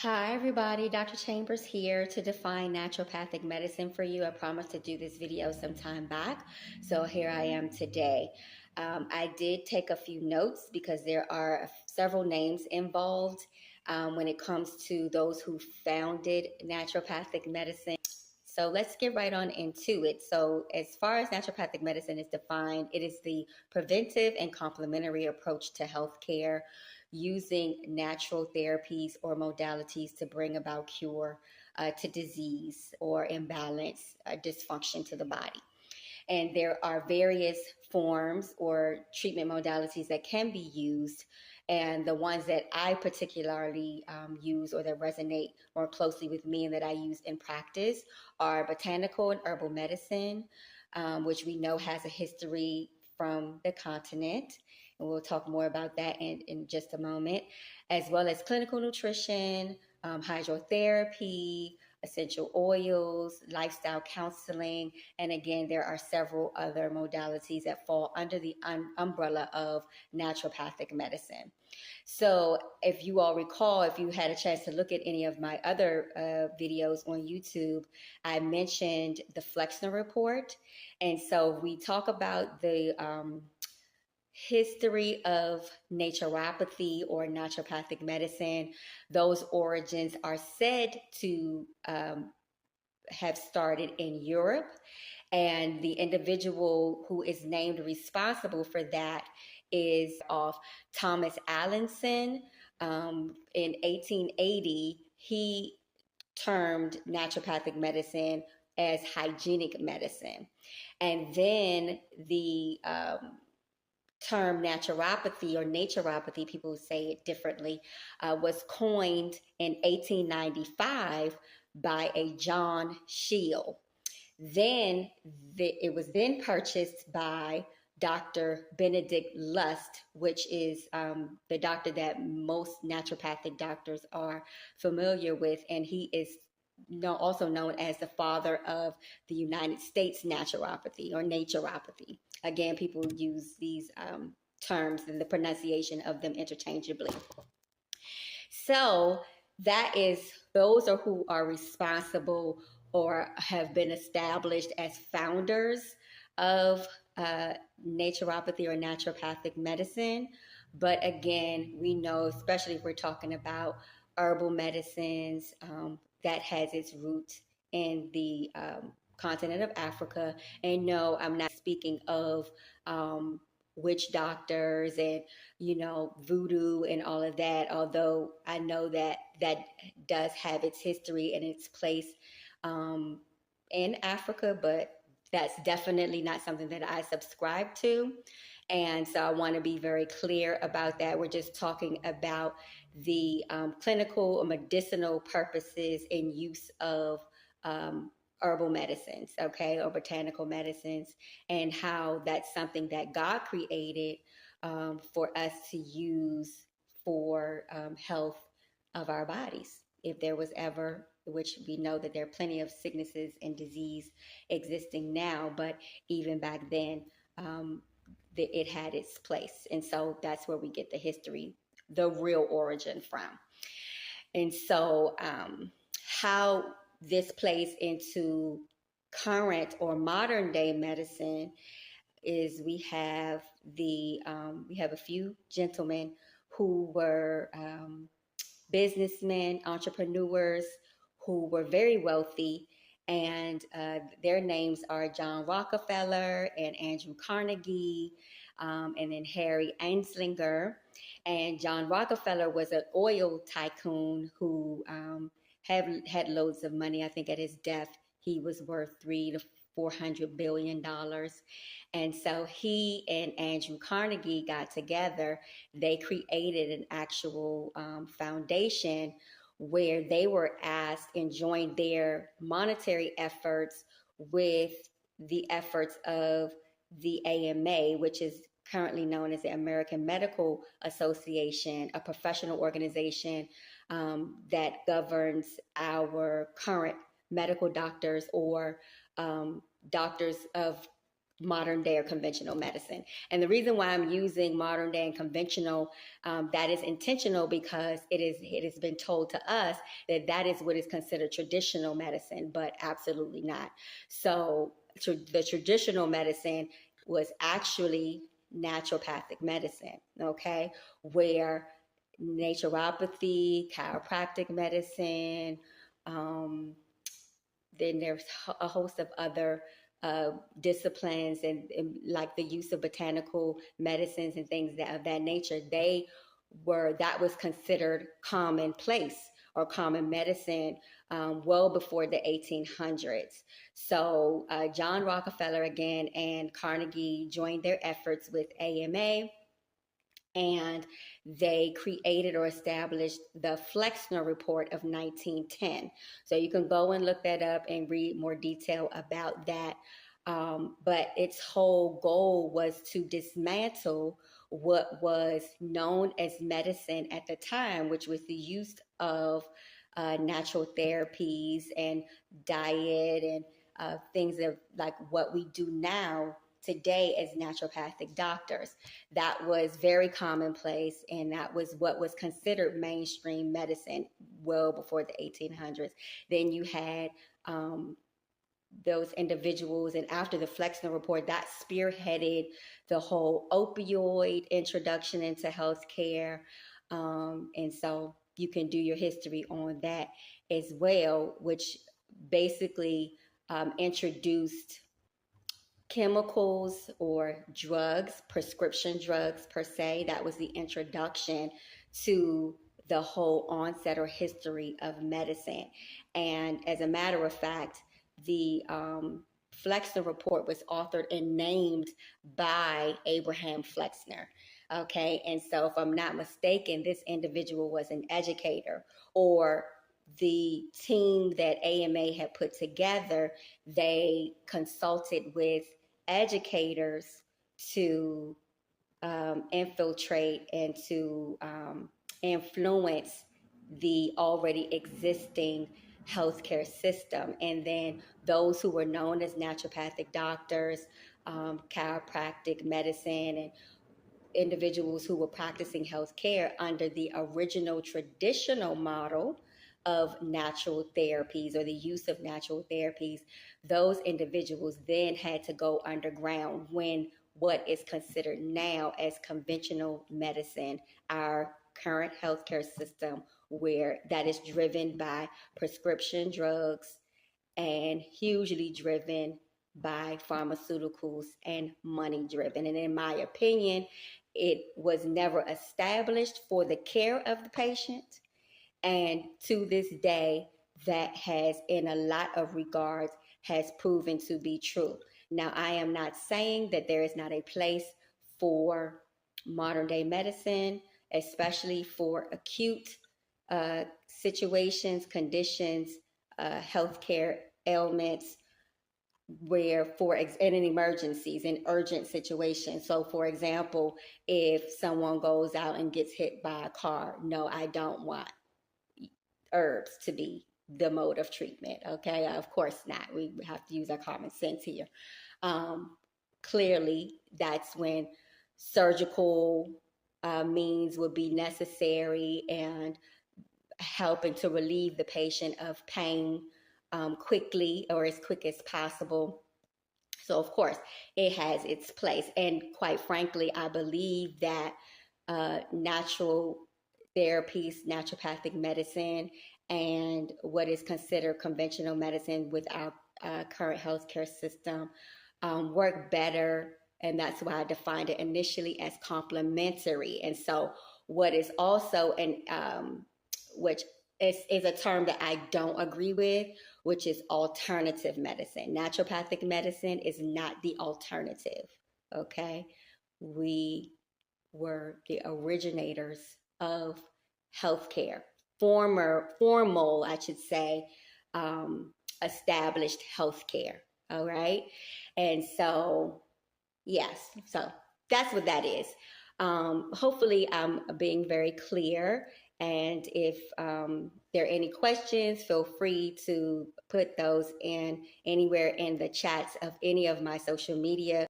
Hi, everybody. Dr. Chambers here to define naturopathic medicine for you. I promised to do this video some time back, so here I am today. I did take a few notes because there are several names involved when it comes to those who founded naturopathic medicine. So let's get right on into it. So, as far as naturopathic medicine is defined, it is the preventive and complementary approach to healthcare using natural therapies or modalities to bring about cure to disease or imbalance, dysfunction to the body. And there are various forms or treatment modalities that can be used. And the ones that I particularly use or that resonate more closely with me and that I use in practice are botanical and herbal medicine, which we know has a history from the continent. And we'll talk more about that in just a moment, as well as clinical nutrition, hydrotherapy, essential oils, lifestyle counseling, and again, there are several other modalities that fall under the umbrella of naturopathic medicine. So, if you all recall, if you had a chance to look at any of my other videos on YouTube, I mentioned the Flexner Report. And so, we talk about the history of naturopathy or naturopathic medicine. Those origins are said to have started in Europe, and the individual who is named responsible for that is of Thomas Allinson. In 1880, he termed naturopathic medicine as hygienic medicine. And then the term naturopathy or naturopathy, people say it differently, was coined in 1895 by a John Shield. Then it was then purchased by Dr. Benedict Lust, which is the doctor that most naturopathic doctors are familiar with, and he is also known as the father of the United States naturopathy or naturopathy. Again, people use these terms and the pronunciation of them interchangeably. So those are who are responsible or have been established as founders of naturopathy or naturopathic medicine. But again, we know, especially if we're talking about herbal medicines, that has its roots in the continent of Africa. And no, I'm not speaking of witch doctors and voodoo and all of that, although I know that does have its history and its place in Africa, but that's definitely not something that I subscribe to. And so I want to be very clear about that. We're just talking about the clinical or medicinal purposes and use of herbal medicines, okay, or botanical medicines, and how that's something that God created for us to use for health of our bodies. If there was ever, which we know that there are plenty of sicknesses and disease existing now, but even back then, it had its place. And so that's where we get the history, the real origin from. And so how this plays into current or modern day medicine is we have a few gentlemen who were businessmen, entrepreneurs who were very wealthy, and their names are John Rockefeller and Andrew Carnegie, and then Harry Anslinger. And John Rockefeller was an oil tycoon who had loads of money. I think at his death, he was worth $300 to $400 billion. And so he and Andrew Carnegie got together. They created an actual foundation where they were asked and joined their monetary efforts with the efforts of the AMA, which is currently known as the American Medical Association, a professional organization that governs our current medical doctors or doctors of modern day or conventional medicine. And the reason why I'm using modern day and conventional, that is intentional, because it has been told to us that that is what is considered traditional medicine, but absolutely not. So the traditional medicine was actually naturopathic medicine, okay, where naturopathy, chiropractic medicine, um, then there's a host of other disciplines, and like the use of botanical medicines and things of that nature. That was considered commonplace or common medicine well before the 1800s. So John Rockefeller again and Carnegie joined their efforts with AMA, and they created or established the Flexner Report of 1910. So you can go and look that up and read more detail about that. But its whole goal was to dismantle what was known as medicine at the time, which was the use of natural therapies and diet and things of like what we do now today as naturopathic doctors. That was very commonplace, and that was what was considered mainstream medicine well before the 1800s. Then you had those individuals, and after the Flexner Report, that spearheaded the whole opioid introduction into healthcare. And so you can do your history on that as well, which basically introduced chemicals or drugs, prescription drugs per se. That was the introduction to the whole onset or history of medicine. And as a matter of fact, the Flexner Report was authored and named by Abraham Flexner. Okay, and so if I'm not mistaken, this individual was an educator, or the team that AMA had put together, they consulted with educators to infiltrate and to influence the already existing healthcare system. And then those who were known as naturopathic doctors, chiropractic medicine, and individuals who were practicing healthcare under the original traditional model of natural therapies or the use of natural therapies, those individuals then had to go underground when what is considered now as conventional medicine, our current healthcare system, where that is driven by prescription drugs and hugely driven by pharmaceuticals and money driven. And in my opinion, it was never established for the care of the patient. And to this day, that has, in a lot of regards, has proven to be true. Now, I am not saying that there is not a place for modern day medicine, especially for acute situations, conditions, healthcare ailments, where and in emergencies, in urgent situations. So for example, if someone goes out and gets hit by a car, no, I don't want herbs to be the mode of treatment. Okay, of course not. We have to use our common sense here. Clearly, that's when surgical means would be necessary, and helping to relieve the patient of pain quickly or as quick as possible. So of course, it has its place. And quite frankly, I believe that natural therapies, naturopathic medicine, and what is considered conventional medicine with our current healthcare system work better. And that's why I defined it initially as complementary. And so what is also, which is a term that I don't agree with, which is alternative medicine. Naturopathic medicine is not the alternative, okay? We were the originators of healthcare, formal, I should say, established healthcare, all right? And so, yes, so that's what that is. Hopefully I'm being very clear. And if there are any questions, feel free to put those in anywhere in the chats of any of my social media